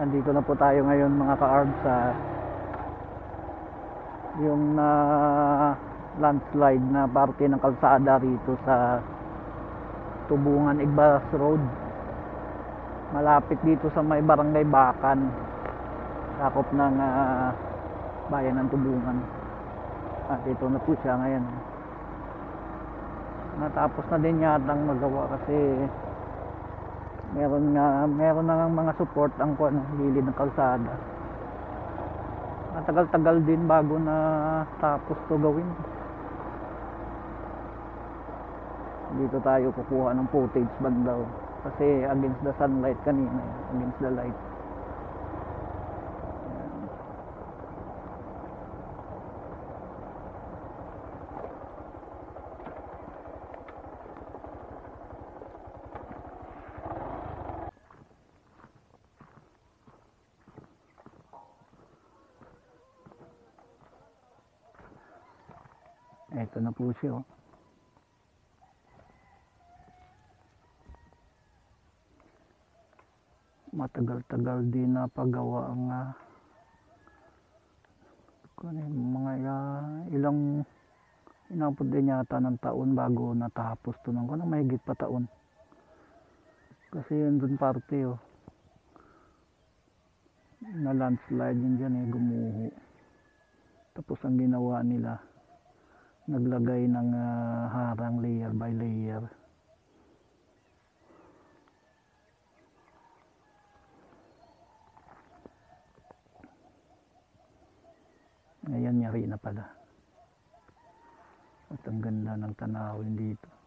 Nandito na po tayo ngayon mga ka-arb sa yung landslide na parte ng kalsada rito sa Tubungan Igbas Road. Malapit dito sa may barangay Bakan, sakop ng bayan ng Tubungan. At ito na po siya ngayon. Natapos na din yatang magawa kasi meron na mga support ang gilid ng kalsada. Matagal-tagal din bago na tapos to gawin. Dito tayo kukuha ng footage bandaw kasi against the sunlight kanina, against the light. Ito na po siya. Matagal-tagal din na paggawa ang mga ilang inabot din yata ng taon bago natapos to ng mahigit pa taon. Kasi yun dun parte na landslide yun dyan gumuho. Tapos ang ginawa nila, naglagay ng harang layer by layer. Ngayon nyari na pala. At ang ganda ng tanawin dito.